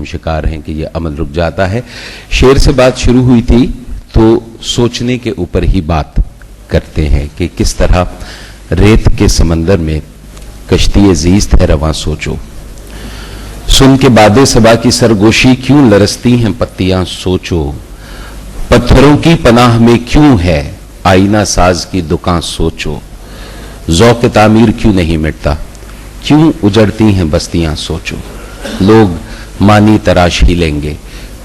شکار ہیں کہ یہ عمل رک جاتا ہے. شعر سے بات شروع ہوئی تھی تو سوچنے کے اوپر ہی بات کرتے ہیں کہ کس طرح ریت کے سمندر میں کشتی زیست ہے رواں سوچو. سن کے باد صبا کی سرگوشی کیوں لرزتی ہیں پتیاں سوچو. پتھروں کی پناہ میں کیوں ہے آئینہ ساز کی دکان سوچو. ذوق تعمیر کیوں نہیں مٹتا کیوں اجڑتی ہیں بستیاں سوچو. لوگ مانی تراش ہی لیں گے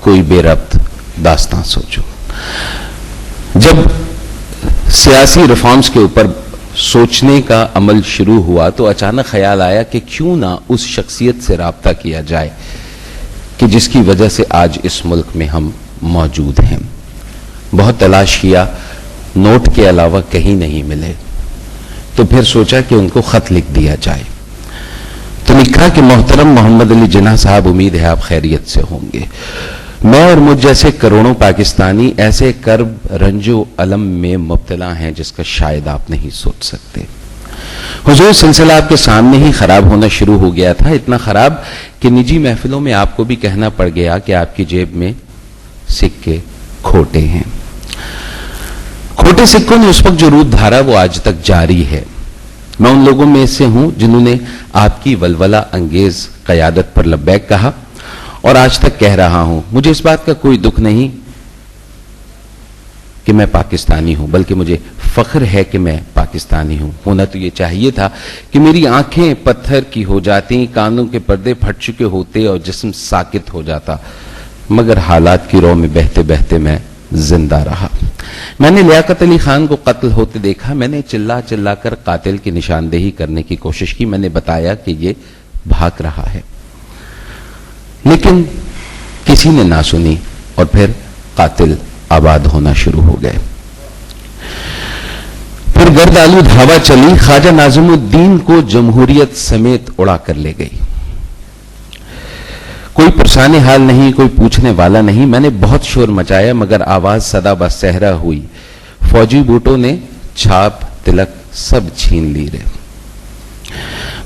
کوئی بے ربط داستاں سوچو. جب سیاسی ریفارمز کے اوپر سوچنے کا عمل شروع ہوا تو اچانک خیال آیا کہ کیوں نہ اس شخصیت سے رابطہ کیا جائے کہ جس کی وجہ سے آج اس ملک میں ہم موجود ہیں. بہت تلاش کیا, نوٹ کے علاوہ کہیں نہیں ملے, تو پھر سوچا کہ ان کو خط لکھ دیا جائے. تو لکھا کہ محترم محمد علی جناح صاحب, امید ہے آپ خیریت سے ہوں گے. میں اور مجھ جیسے کروڑوں پاکستانی ایسے کرب رنج و الم میں مبتلا ہیں جس کا شاید آپ نہیں سوچ سکتے. حضور سلسلہ آپ کے سامنے ہی خراب ہونا شروع ہو گیا تھا, اتنا خراب کہ نجی محفلوں میں آپ کو بھی کہنا پڑ گیا کہ آپ کی جیب میں سکے کھوٹے ہیں. کھوٹے سکوں نے اس وقت جو رود دھارا وہ آج تک جاری ہے. میں ان لوگوں میں سے ہوں جنہوں نے آپ کی ولولہ انگیز قیادت پر لبیک کہا اور آج تک کہہ رہا ہوں. مجھے اس بات کا کوئی دکھ نہیں کہ میں پاکستانی ہوں, بلکہ مجھے فخر ہے کہ میں پاکستانی ہوں. ہونا تو یہ چاہیے تھا کہ میری آنکھیں پتھر کی ہو جاتی, کانوں کے پردے پھٹ چکے ہوتے اور جسم ساکت ہو جاتا, مگر حالات کی رو میں بہتے بہتے میں زندہ رہا. میں نے لیاقت علی خان کو قتل ہوتے دیکھا. میں نے چلا چلا کر قاتل کی نشاندہی کرنے کی کوشش کی. میں نے بتایا کہ یہ بھاگ رہا ہے, لیکن کسی نے نہ سنی اور پھر قاتل آباد ہونا شروع ہو گئے. پھر گرد آلود ہوا چلی, خواجہ ناظم الدین کو جمہوریت سمیت اڑا کر لے گئی. کوئی پرسان حال نہیں, کوئی پوچھنے والا نہیں. میں نے بہت شور مچایا مگر آواز صدا بہ صحرا ہوئی. فوجی بوٹوں نے چھاپ تلک سب چھین لی رہے,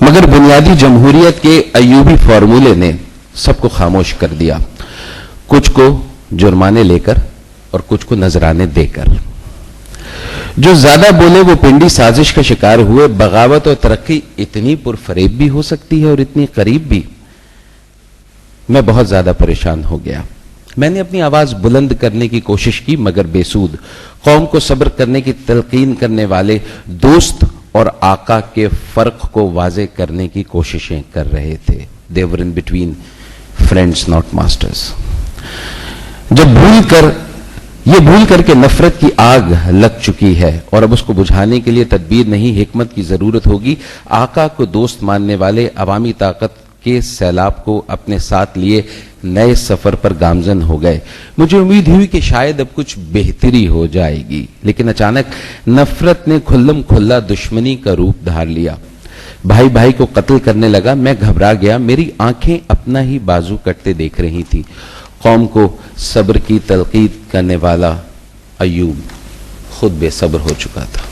مگر بنیادی جمہوریت کے ایوبی فارمولے نے سب کو خاموش کر دیا, کچھ کو جرمانے لے کر اور کچھ کو نذرانے دے کر. جو زیادہ بولے وہ پنڈی سازش کا شکار ہوئے. بغاوت اور ترقی اتنی پرفریب بھی ہو سکتی ہے اور اتنی قریب بھی. میں بہت زیادہ پریشان ہو گیا. میں نے اپنی آواز بلند کرنے کی کوشش کی مگر بے سود. قوم کو صبر کرنے کی تلقین کرنے والے دوست اور آقا کے فرق کو واضح کرنے کی کوششیں کر رہے تھے. They were in between friends not masters. جب بھول کر کے نفرت کی آگ لگ چکی ہے اور اب اس کو بجھانے کے لیے تدبیر نہیں حکمت کی ضرورت ہوگی. آقا کو دوست ماننے والے عوامی طاقت کے سیلاب کو اپنے ساتھ لیے نئے سفر پر گامزن ہو گئے. مجھے امید ہوئی کہ شاید اب کچھ بہتری ہو جائے گی, لیکن اچانک نفرت نے کھلم کھلا دشمنی کا روپ دھار لیا. بھائی بھائی کو قتل کرنے لگا. میں گھبرا گیا. میری آنکھیں اپنا ہی بازو کٹتے دیکھ رہی تھی. قوم کو صبر کی تلقین کرنے والا ایوب خود بے صبر ہو چکا تھا.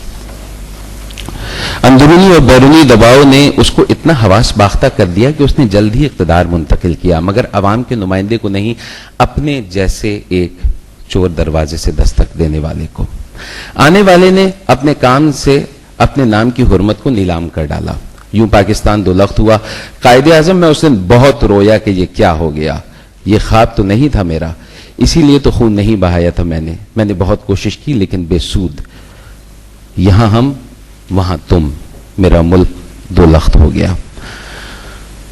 اندرونی اور بیرونی دباؤ نے اس کو اتنا حواس باختہ کر دیا کہ اس نے جلد ہی اقتدار منتقل کیا, مگر عوام کے نمائندے کو نہیں, اپنے جیسے ایک چور دروازے سے دستک دینے والے کو. آنے والے نے اپنے کام سے اپنے نام کی حرمت کو نیلام کر ڈالا. یوں پاکستان دو لخت ہوا. قائد اعظم میں اس دن بہت رویا کہ یہ کیا ہو گیا, یہ خواب تو نہیں تھا میرا, اسی لیے تو خون نہیں بہایا تھا میں نے بہت کوشش کی لیکن بے سود. یہاں ہم وہاں تم, میرا ملک دو لخت ہو گیا.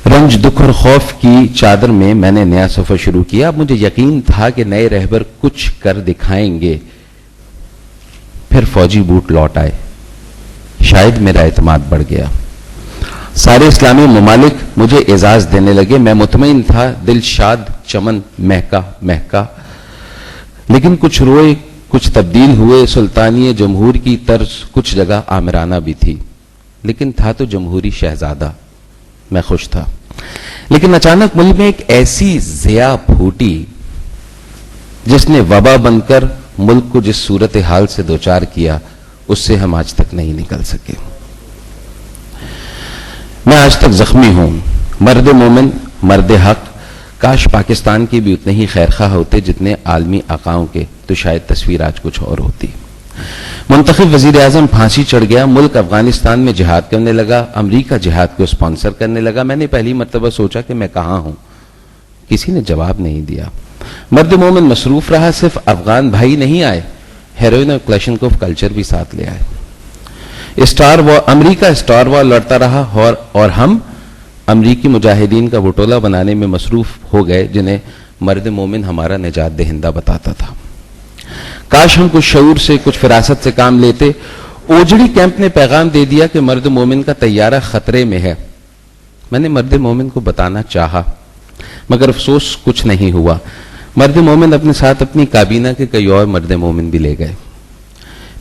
رنج دکھ اور خوف کی چادر میں میں نے نیا سفر شروع کیا. مجھے یقین تھا کہ نئے رہبر کچھ کر دکھائیں گے. پھر فوجی بوٹ لوٹ آئے. شاید میرا اعتماد بڑھ گیا. سارے اسلامی ممالک مجھے اعزاز دینے لگے. میں مطمئن تھا, دل شاد, چمن مہکا. لیکن کچھ روئے, کچھ تبدیل ہوئے. سلطانی جمہور کی طرز کچھ جگہ آمرانہ بھی تھی, لیکن تھا تو جمہوری شہزادہ. میں خوش تھا. لیکن اچانک ملک میں ایک ایسی ضیا پھوٹی جس نے وبا بن کر ملک کو جس صورتحال سے دوچار کیا اس سے ہم آج تک نہیں نکل سکے. میں آج تک زخمی ہوں. مرد مومن, مرد حق, کاش پاکستان کے بھی اتنے ہی خیرخواہ ہوتے جتنے عالمی آقاؤں کے، تو شاید تصویر آج کچھ اور ہوتی۔ منتخب وزیر اعظم پھانسی چڑھ گیا، ملک افغانستان میں جہاد کرنے لگا، امریکہ جہاد کو اسپانسر کرنے لگا۔ میں نے پہلی مرتبہ سوچا کہ میں کہاں ہوں، کسی نے جواب نہیں دیا۔ مرد مومن مصروف رہا، صرف افغان بھائی نہیں آئے، ہیروئن اور کلاشنکوف کلچر بھی ساتھ لے آئے۔ امریکہ اسٹار وار لڑتا رہا اور ہم امریکی مجاہدین کا وٹولہ بنانے میں مصروف ہو گئے جنہیں مرد مومن ہمارا نجات دہندہ بتاتا تھا۔ کاش ہم کچھ شعور سے، کچھ فراست سے کام لیتے۔ اوجڑی کیمپ نے پیغام دے دیا کہ مرد مومن کا طیارہ خطرے میں ہے۔ میں نے مرد مومن کو بتانا چاہا مگر افسوس کچھ نہیں ہوا۔ مرد مومن اپنے ساتھ اپنی کابینہ کے کئی اور مرد مومن بھی لے گئے۔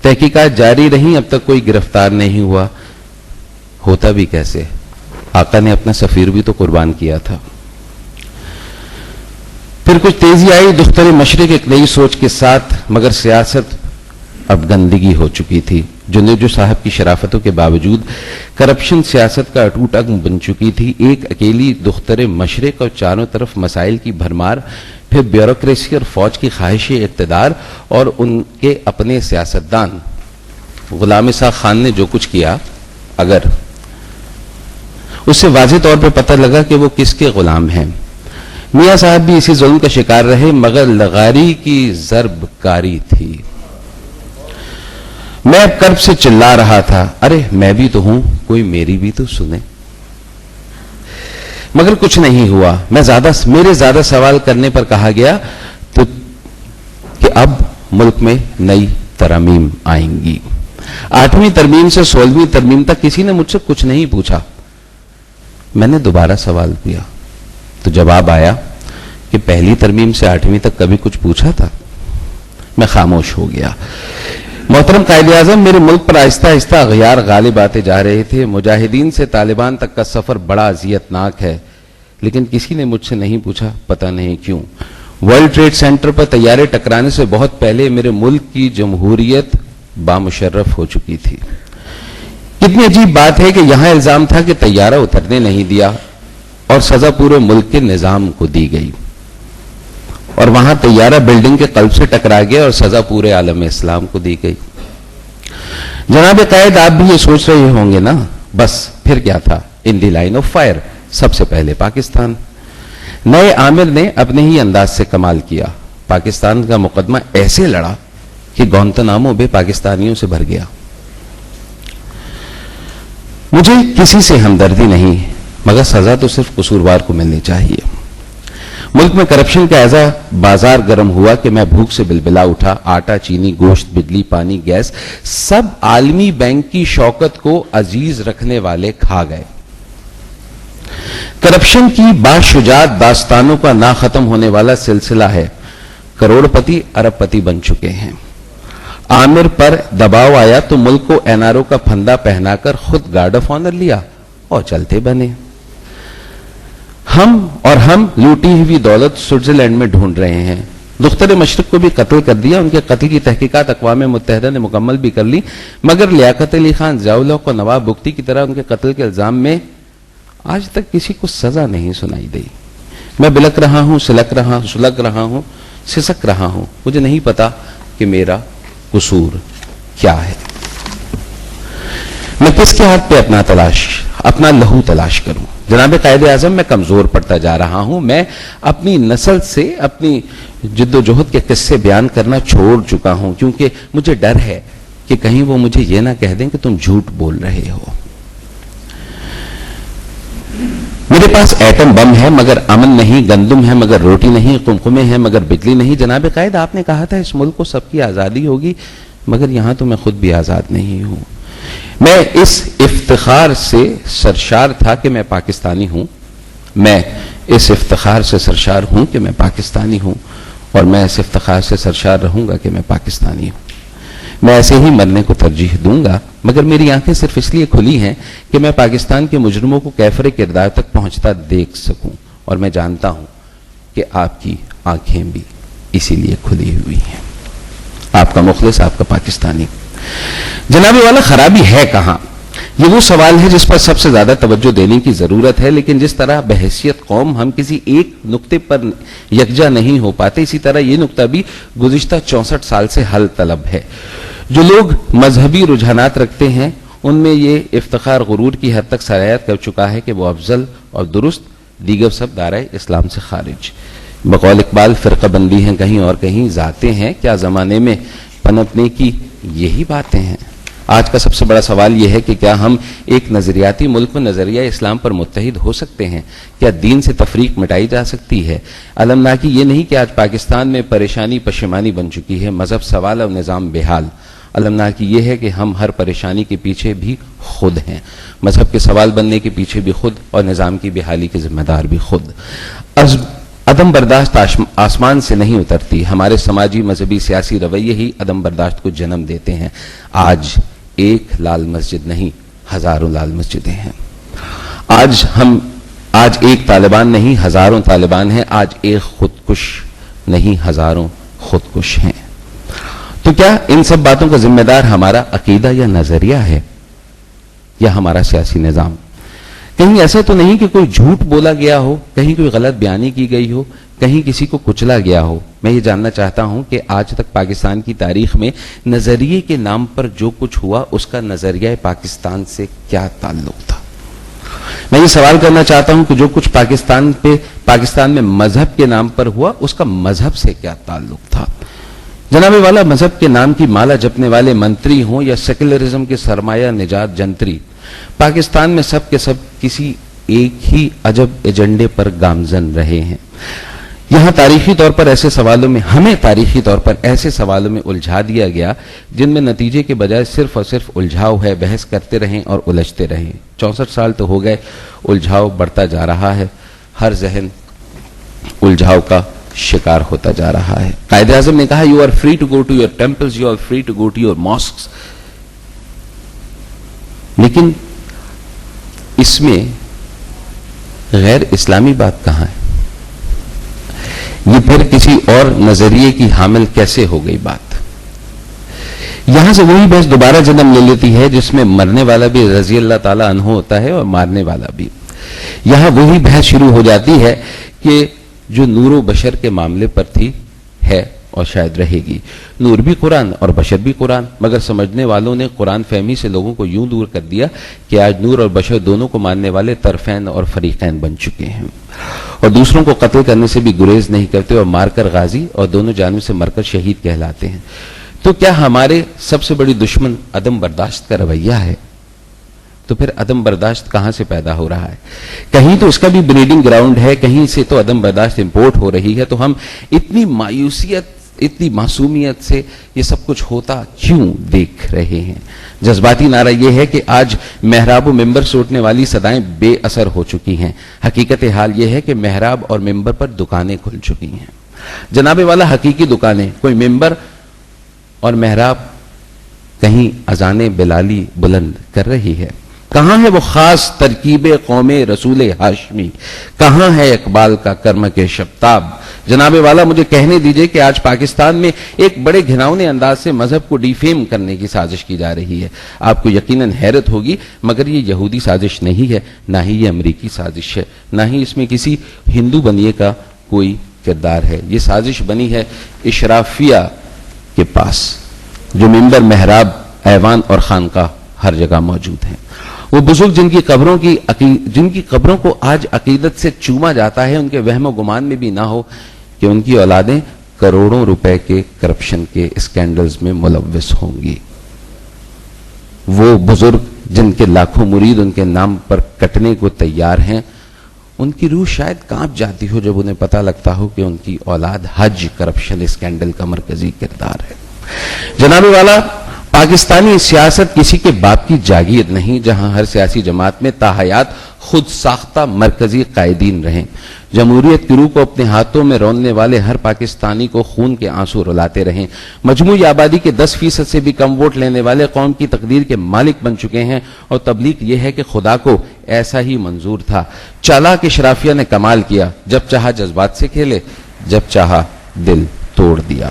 تحقیقات جاری رہیں، اب تک کوئی گرفتار نہیں ہوا۔ ہوتا بھی کیسے؟ آقا نے اپنا سفیر بھی تو قربان کیا تھا۔ پھر کچھ تیزی آئی دختر مشرق ایک نئی سوچ کے ساتھ، مگر سیاست اب گندگی ہو چکی تھی۔ جنیجو صاحب کی شرافتوں کے باوجود کرپشن سیاست کا اٹوٹ انگ بن چکی تھی۔ ایک اکیلی دختر مشرق اور چاروں طرف مسائل کی بھرمار، پھر بیوروکریسی اور فوج کی خواہش اقتدار اور ان کے اپنے سیاستدان۔ غلام اسحاق خان نے جو کچھ کیا، اگر اس سے واضح طور پہ پتہ لگا کہ وہ کس کے غلام ہیں۔ میاں صاحب بھی اسی ظلم کا شکار رہے، مگر لغاری کی ضرب کاری تھی۔ میں اب کرب سے چلا رہا تھا، ارے میں بھی تو ہوں، کوئی میری بھی تو سنے۔ مگر کچھ نہیں ہوا۔ میرے زیادہ سوال کرنے پر کہا گیا تو کہ اب ملک میں نئی ترمیم آئیں گی۔ 8ویں ترمیم سے 16ویں ترمیم تک کسی نے مجھ سے کچھ نہیں پوچھا۔ میں نے دوبارہ سوال کیا تو جواب آیا کہ پہلی ترمیم سے 8ویں تک کبھی کچھ پوچھا تھا؟ میں خاموش ہو گیا۔ محترم قائد اعظم، میرے ملک پر آہستہ آہستہ اغیار غالب آتے جا رہے تھے۔ مجاہدین سے طالبان تک کا سفر بڑا اذیت ناک ہے، لیکن کسی نے مجھ سے نہیں پوچھا، پتہ نہیں کیوں۔ ورلڈ ٹریڈ سینٹر پر طیارے ٹکرانے سے بہت پہلے میرے ملک کی جمہوریت بامشرف ہو چکی تھی۔ کتنی عجیب بات ہے کہ یہاں الزام تھا کہ طیارہ اترنے نہیں دیا اور سزا پورے ملک کے نظام کو دی گئی، اور وہاں طیارہ بلڈنگ کے قلب سے ٹکرا گیا اور سزا پورے عالم اسلام کو دی گئی۔ جناب قائد، آپ بھی یہ سوچ رہے ہوں گے نا، بس پھر کیا تھا؟ ان دی لائن آف فائر سب سے پہلے پاکستان۔ نئے عامر نے اپنے ہی انداز سے کمال کیا۔ پاکستان کا مقدمہ ایسے لڑا کہ گوانتانامو بے پاکستانیوں سے بھر گیا۔ مجھے کسی سے ہمدردی نہیں، مگر سزا تو صرف قصوروار کو ملنی چاہیے۔ ملک میں کرپشن کا ایسا بازار گرم ہوا کہ میں بھوک سے بلبلا اٹھا۔ آٹا، چینی، گوشت، بجلی، پانی، گیس، سب عالمی بینک کی شوکت کو عزیز رکھنے والے کھا گئے۔ کرپشن کی باشجاعت داستانوں کا نہ ختم ہونے والا سلسلہ ہے۔ کروڑ پتی ارب پتی بن چکے ہیں۔ عامر پر دباؤ آیا تو ملک کو این آر او کا پھندا پہنا کر خود گارڈ آف آنر لیا اور چلتے بنے۔ ہم لوٹی ہوئی دولت سوئٹزرلینڈ میں ڈھونڈ رہے ہیں۔ دختر مشرق کو بھی قتل کر دیا، ان کے قتل کی تحقیقات اقوام متحدہ نے مکمل بھی کر لی، مگر لیاقت علی خان، ضیاء الحق اور نواب بگٹی کی طرح ان کے قتل کے الزام میں آج تک کسی کو سزا نہیں سنائی دی۔ میں بلک رہا ہوں، سلک رہا ہوں، سسک رہا ہوں، مجھے نہیں پتا کہ میرا قصور کیا ہے۔ میں کس کے ہاتھ پہ اپنا لہو تلاش کروں؟ جناب قائد اعظم، میں کمزور پڑتا جا رہا ہوں۔ میں اپنی نسل سے اپنی جد و جہد کے قصے بیان کرنا چھوڑ چکا ہوں، کیونکہ مجھے ڈر ہے کہ کہیں وہ مجھے یہ نہ کہہ دیں کہ تم جھوٹ بول رہے ہو۔ میرے پاس ایٹم بم ہے مگر امن نہیں، گندم ہے مگر روٹی نہیں، قمقمے ہیں مگر بجلی نہیں۔ جناب قائد، آپ نے کہا تھا اس ملک کو سب کی آزادی ہوگی، مگر یہاں تو میں خود بھی آزاد نہیں ہوں۔ میں اس افتخار سے سرشار تھا کہ میں پاکستانی ہوں، میں اس افتخار سے سرشار ہوں کہ میں پاکستانی ہوں، اور میں اس افتخار سے سرشار رہوں گا کہ میں پاکستانی ہوں۔ میں ایسے ہی مرنے کو ترجیح دوں گا، مگر میری آنکھیں صرف اس لیے کھلی ہیں کہ میں پاکستان کے مجرموں کو کیفر کردار تک پہنچتا دیکھ سکوں، اور میں جانتا ہوں کہ آپ کی آنکھیں بھی اسی لیے کھلی ہوئی ہیں۔ آپ کا مخلص، آپ کا پاکستانی۔ جناب والا، خرابی ہے کہاں؟ یہ وہ سوال ہے جس پر سب سے زیادہ توجہ دینے کی ضرورت ہے، لیکن جس طرح بحیثیت قوم ہم کسی ایک نقطے پر یکجا نہیں ہو پاتے، اسی طرح یہ نقطہ بھی گزشتہ 64 سال سے حل طلب ہے۔ جو لوگ مذہبی رجحانات رکھتے ہیں ان میں یہ افتخار غرور کی حد تک سرایت کر چکا ہے کہ وہ افضل اور درست، دیگر سب دائرۂ اسلام سے خارج۔ بقول اقبال فرقہ بندی ہیں کہیں اور کہیں ذاتیں ہیں، کیا زمانے میں پنپنے کی یہی باتیں ہیں؟ آج کا سب سے بڑا سوال یہ ہے کہ کیا ہم ایک نظریاتی ملک میں نظریہ اسلام پر متحد ہو سکتے ہیں؟ کیا دین سے تفریق مٹائی جا سکتی ہے؟ المناکی یہ نہیں کہ آج پاکستان میں پریشانی پشیمانی بن چکی ہے، مذہب سوال اور نظام بحال۔ المناکی یہ ہے کہ ہم ہر پریشانی کے پیچھے بھی خود ہیں، مذہب کے سوال بننے کے پیچھے بھی خود اور نظام کی بحالی کے ذمہ دار بھی خود۔ عدم برداشت آسمان سے نہیں اترتی، ہمارے سماجی مذہبی سیاسی رویے ہی عدم برداشت کو جنم دیتے ہیں۔ آج ایک لال مسجد نہیں، ہزاروں لال مسجدیں ہیں۔ آج ایک طالبان نہیں، ہزاروں طالبان ہیں۔ آج ایک خودکش نہیں، ہزاروں خودکش ہیں۔ تو کیا ان سب باتوں کا ذمہ دار ہمارا عقیدہ یا نظریہ ہے یا ہمارا سیاسی نظام؟ کہیں ایسا تو نہیں کہ کوئی جھوٹ بولا گیا ہو، کہیں کوئی غلط بیانی کی گئی ہو، کہیں کسی کو کچلا گیا ہو؟ میں یہ جاننا چاہتا ہوں کہ آج تک پاکستان کی تاریخ میں نظریے کے نام پر جو کچھ ہوا اس کا نظریہ پاکستان سے کیا تعلق تھا؟ میں یہ سوال کرنا چاہتا ہوں کہ جو کچھ پاکستان میں مذہب کے نام پر ہوا اس کا مذہب سے کیا تعلق تھا؟ جناب والا، مذہب کے نام کی مالا جپنے والے منتری ہوں یا سیکولرزم کے سرمایہ نجات جنتری، پاکستان میں سب کے سب کسی ایک ہی عجب ایجنڈے پر گامزن رہے ہیں۔ یہاں تاریخی طور پر ایسے سوالوں میں الجھا دیا گیا جن میں نتیجے کے بجائے صرف اور صرف الجھاؤ ہے، بحث کرتے رہیں اور الجھتے رہیں۔ 64 سال تو ہو گئے، الجھاؤ بڑھتا جا رہا ہے، ہر ذہن الجھاؤ کا شکار ہوتا جا رہا ہے۔ قائد اعظم نے کہا you are free to go to your temples, you are free to go to your mosques, لیکن اس میں غیر اسلامی بات کہاں ہے؟ یہ پھر کسی اور نظریے کی حامل کیسے ہو گئی بات؟ یہاں سے وہی بحث دوبارہ جنم لے لیتی ہے جس میں مرنے والا بھی رضی اللہ تعالی عنہ ہوتا ہے اور مارنے والا بھی۔ یہاں وہی بحث شروع ہو جاتی ہے کہ جو نور و بشر کے معاملے پر تھی ہے اور شاید رہے گی۔ نور بھی قرآن اور بشر بھی قرآن، مگر سمجھنے والوں نے قرآن فہمی سے لوگوں کو یوں دور کر دیا کہ آج نور اور بشر دونوں کو ماننے والے طرفین اور فریقین بن چکے ہیں، اور دوسروں کو قتل کرنے سے بھی گریز نہیں کرتے اور مار کر غازی اور دونوں جانب سے مر کر شہید کہلاتے ہیں۔ تو کیا ہمارے سب سے بڑی دشمن عدم برداشت کا رویہ ہے؟ تو پھر عدم برداشت کہاں سے پیدا ہو رہا ہے؟ کہیں تو اس کا بھی بریڈنگ گراؤنڈ ہے، کہیں سے تو عدم برداشت امپورٹ ہو رہی ہے۔ تو ہم اتنی مایوسیت، اتنی معصومیت سے یہ سب کچھ ہوتا کیوں دیکھ رہے ہیں؟ جذباتی نعرہ یہ ہے کہ آج محراب و ممبر سے اٹھنے والی صدائیں بے اثر ہو چکی ہیں۔ حقیقت حال یہ ہے کہ محراب اور ممبر پر دکانیں کھل چکی ہیں۔ جناب والا، حقیقی دکانیں، کوئی ممبر اور محراب کہیں اذانیں بلالی بلند کر رہی ہے؟ کہاں ہے وہ خاص ترکیب قوم رسول ہاشمی؟ کہاں ہے اقبال کا کرم کے شبتاب؟ جناب والا، مجھے کہنے دیجئے کہ آج پاکستان میں ایک بڑے گھناؤنے انداز سے مذہب کو ڈیفیم کرنے کی سازش کی جا رہی ہے۔ آپ کو یقیناً حیرت ہوگی، مگر یہ یہودی سازش نہیں ہے، نہ ہی یہ امریکی سازش ہے، نہ ہی اس میں کسی ہندو بنیے کا کوئی کردار ہے۔ یہ سازش بنی ہے اشرافیہ کے پاس، جو ممبر، محراب، ایوان اور خانقاہ ہر جگہ موجود ہیں۔ وہ بزرگ جن کی قبروں کو آج عقیدت سے چوما جاتا ہے، ان کے وہم و گمان میں بھی نہ ہو کہ ان کی اولادیں کروڑوں روپے کے کرپشن کے اسکینڈلز میں ملوث ہوں گی۔ وہ بزرگ جن کے لاکھوں مرید ان کے نام پر کٹنے کو تیار ہیں، ان کی روح شاید کانپ جاتی ہو جب انہیں پتہ لگتا ہو کہ ان کی اولاد حج کرپشن اسکینڈل کا مرکزی کردار ہے۔ جناب والا، پاکستانی سیاست کسی کے باپ کی جاگیر نہیں جہاں ہر سیاسی جماعت میں تاحیات خود ساختہ مرکزی قائدین رہیں۔ جمہوریت کی روح کو اپنے ہاتھوں میں روننے والے ہر پاکستانی کو خون کے آنسو رلاتے رہیں۔ مجموعی آبادی کے 10% سے بھی کم ووٹ لینے والے قوم کی تقدیر کے مالک بن چکے ہیں، اور تبلیغ یہ ہے کہ خدا کو ایسا ہی منظور تھا۔ چالاک اشرافیہ نے کمال کیا، جب چاہا جذبات سے کھیلے، جب چاہا دل توڑ دیا۔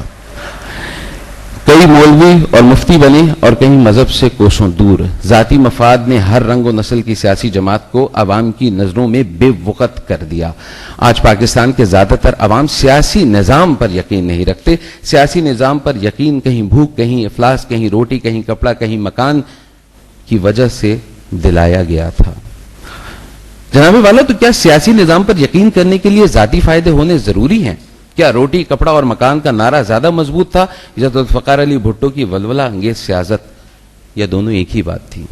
کئی مولوی اور مفتی بنے اور کہیں مذہب سے کوسوں دور. ذاتی مفاد نے ہر رنگ و نسل کی سیاسی جماعت کو عوام کی نظروں میں بے وقت کر دیا. آج پاکستان کے زیادہ تر عوام سیاسی نظام پر یقین نہیں رکھتے. سیاسی نظام پر یقین کہیں بھوک، کہیں افلاس، کہیں روٹی، کہیں کپڑا، کہیں مکان کی وجہ سے دلایا گیا تھا. جناب والا، تو کیا سیاسی نظام پر یقین کرنے کے لیے ذاتی فائدے ہونے ضروری ہیں؟ کیا روٹی، کپڑا اور مکان کا نعرہ زیادہ مضبوط تھا یا ذوالفقار علی بھٹو کی ولولہ انگیز سیاست، یا دونوں ایک ہی بات تھی؟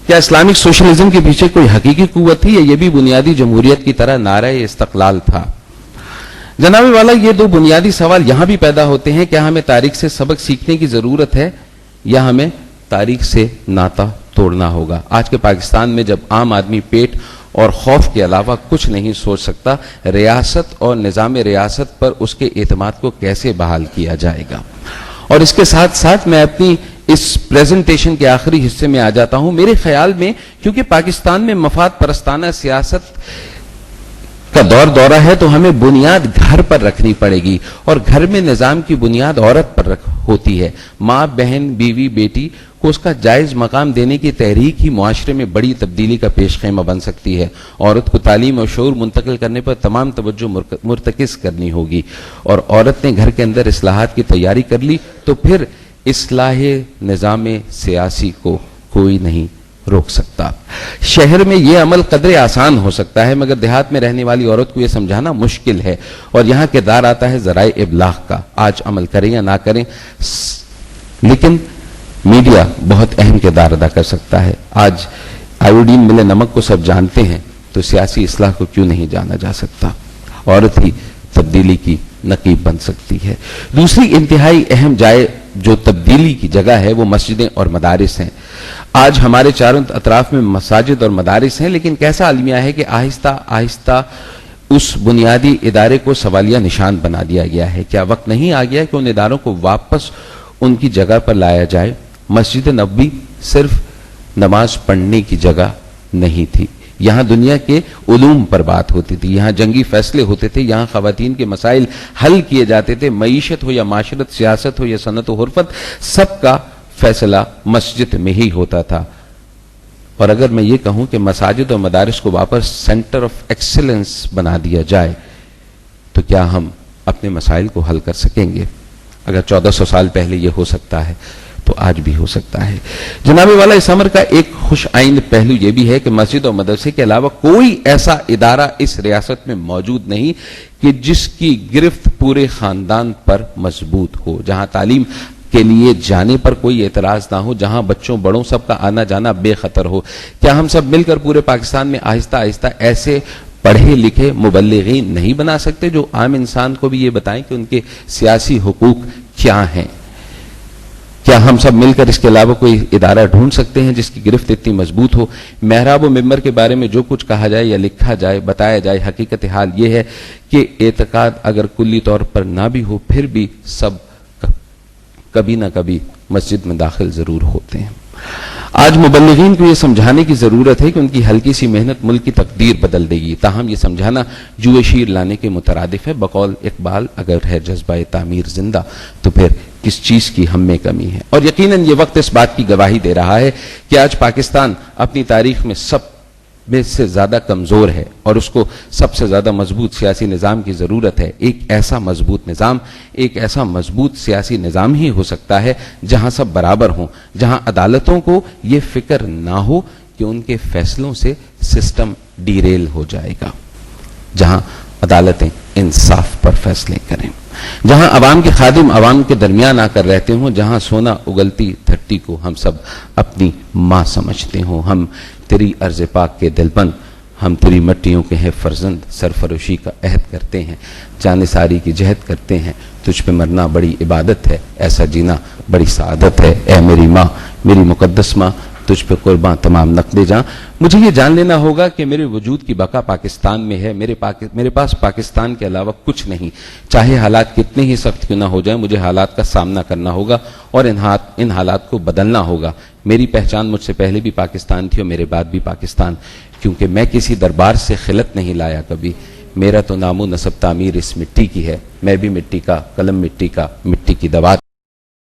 کیا اسلامک سوشلزم کے پیچھے کوئی حقیقی قوت تھی یا یہ بھی بنیادی جمہوریت کی طرح نعرہ استقلال تھا؟ جناب والا، یہ دو بنیادی سوال یہاں بھی پیدا ہوتے ہیں. کیا ہمیں تاریخ سے سبق سیکھنے کی ضرورت ہے یا ہمیں تاریخ سے ناتا توڑنا ہوگا؟ آج کے پاکستان میں جب عام آدمی پیٹ اور خوف کے علاوہ کچھ نہیں سوچ سکتا، ریاست اور نظام ریاست پر اس کے اعتماد کو کیسے بحال کیا جائے گا؟ اور اس کے ساتھ ساتھ میں اپنی اس پریزنٹیشن کے آخری حصے میں آ جاتا ہوں. میرے خیال میں کیونکہ پاکستان میں مفاد پرستانہ سیاست کا دورہ ہے تو ہمیں بنیاد گھر پر رکھنی پڑے گی، اور گھر میں نظام کی بنیاد عورت پر ہوتی ہے. ماں، بہن، بیوی، بیٹی کو اس کا جائز مقام دینے کی تحریک ہی معاشرے میں بڑی تبدیلی کا پیش خیمہ بن سکتی ہے. عورت کو تعلیم اور شعور منتقل کرنے پر تمام توجہ مرتکز کرنی ہوگی، اور عورت نے گھر کے اندر اصلاحات کی تیاری کر لی تو پھر اصلاح نظام سیاسی کو کوئی نہیں روک سکتا. شہر میں یہ عمل قدرے آسان ہو سکتا ہے، مگر دیہات میں رہنے والی عورت کو یہ سمجھانا مشکل ہے، اور یہاں کردار آتا ہے ذرائع ابلاغ کا. آج عمل کریں یا نہ کریں، لیکن میڈیا بہت اہم کردار ادا کر سکتا ہے. آج آیوڈین ملے نمک کو سب جانتے ہیں تو سیاسی اصلاح کو کیوں نہیں جانا جا سکتا؟ عورت ہی تبدیلی کی نقیب بن سکتی ہے. دوسری انتہائی اہم جائے جو تبدیلی کی جگہ ہے وہ مسجدیں اور مدارس ہیں. آج ہمارے چاروں اطراف میں مساجد اور مدارس ہیں، لیکن کیسا المیہ ہے کہ آہستہ آہستہ اس بنیادی ادارے کو سوالیہ نشان بنا دیا گیا ہے. کیا وقت نہیں آ گیا کہ ان اداروں کو واپس ان کی جگہ پر لایا جائے؟ مسجد نبوی صرف نماز پڑھنے کی جگہ نہیں تھی. یہاں دنیا کے علوم پر بات ہوتی تھی، یہاں جنگی فیصلے ہوتے تھے، یہاں خواتین کے مسائل حل کیے جاتے تھے. معیشت ہو یا معاشرت، سیاست ہو یا صنعت و حرفت، سب کا فیصلہ مسجد میں ہی ہوتا تھا. اور اگر میں یہ کہوں کہ مساجد اور مدارس کو واپس سینٹر آف ایکسیلنس بنا دیا جائے تو کیا ہم اپنے مسائل کو حل کر سکیں گے؟ اگر 1400 سال پہلے یہ ہو سکتا ہے تو آج بھی ہو سکتا ہے. جناب والا، اس امر کا ایک خوش آئند پہلو یہ بھی ہے کہ مسجد اور مدرسے کے علاوہ کوئی ایسا ادارہ اس ریاست میں موجود نہیں کہ جس کی گرفت پورے خاندان پر مضبوط ہو، جہاں تعلیم کے لیے جانے پر کوئی اعتراض نہ ہو، جہاں بچوں بڑوں سب کا آنا جانا بے خطر ہو. کیا ہم سب مل کر پورے پاکستان میں آہستہ آہستہ ایسے پڑھے لکھے مبلغین نہیں بنا سکتے جو عام انسان کو بھی یہ بتائیں کہ ان کے سیاسی حقوق کیا ہیں؟ کیا ہم سب مل کر اس کے علاوہ کوئی ادارہ ڈھونڈ سکتے ہیں جس کی گرفت اتنی مضبوط ہو؟ محراب و ممبر کے بارے میں جو کچھ کہا جائے یا لکھا جائے، بتایا جائے، حقیقت حال یہ ہے کہ اعتقاد اگر کلی طور پر نہ بھی ہو پھر بھی سب کبھی نہ کبھی مسجد میں داخل ضرور ہوتے ہیں. آج مبلغین کو یہ سمجھانے کی ضرورت ہے کہ ان کی ہلکی سی محنت ملک کی تقدیر بدل دے گی. تاہم یہ سمجھانا جوئے شیر لانے کے مترادف ہے. بقول اقبال، اگر ہے جذبہ تعمیر زندہ تو پھر کس چیز کی ہم میں کمی ہے؟ اور یقیناً یہ وقت اس بات کی گواہی دے رہا ہے کہ آج پاکستان اپنی تاریخ میں سب میں سے زیادہ کمزور ہے اور اس کو سب سے زیادہ مضبوط سیاسی نظام کی ضرورت ہے. ایک ایسا مضبوط نظام، ایک ایسا مضبوط سیاسی نظام ہی ہو سکتا ہے جہاں سب برابر ہوں، جہاں عدالتوں کو یہ فکر نہ ہو کہ ان کے فیصلوں سے سسٹم ڈیریل ہو جائے گا، جہاں عدالتیں انصاف پر فیصلے کریں، جہاں عوام کے خادم عوام کے درمیان آ کر رہتے ہوں، جہاں سونا اگلتی دھرتی کو ہم سب اپنی ماں سمجھتے ہوں. ہم تیری ارض پاک کے دلبند، ہم تیری مٹیوں کے ہیں فرزند، سرفروشی کا عہد کرتے ہیں، جان ساری کی جہد کرتے ہیں. تجھ پہ مرنا بڑی عبادت ہے، ایسا جینا بڑی سعادت ہے. اے میری ماں، میری مقدس ماں، تجھ پہ قرباں تمام نقد جاں. مجھے یہ جان لینا ہوگا کہ میرے وجود کی بقا پاکستان میں ہے. میرے پاس پاکستان کے علاوہ کچھ نہیں. چاہے حالات کتنے ہی سخت کیوں نہ ہو جائیں، مجھے حالات کا سامنا کرنا ہوگا اور ان حالات کو بدلنا ہوگا. میری پہچان مجھ سے پہلے بھی پاکستان تھی اور میرے بعد بھی پاکستان، کیونکہ میں کسی دربار سے خلت نہیں لایا کبھی. میرا تو نام و نسب تعمیر اس مٹی کی ہے. میں بھی مٹی کا، قلم مٹی کا، مٹی کی دوا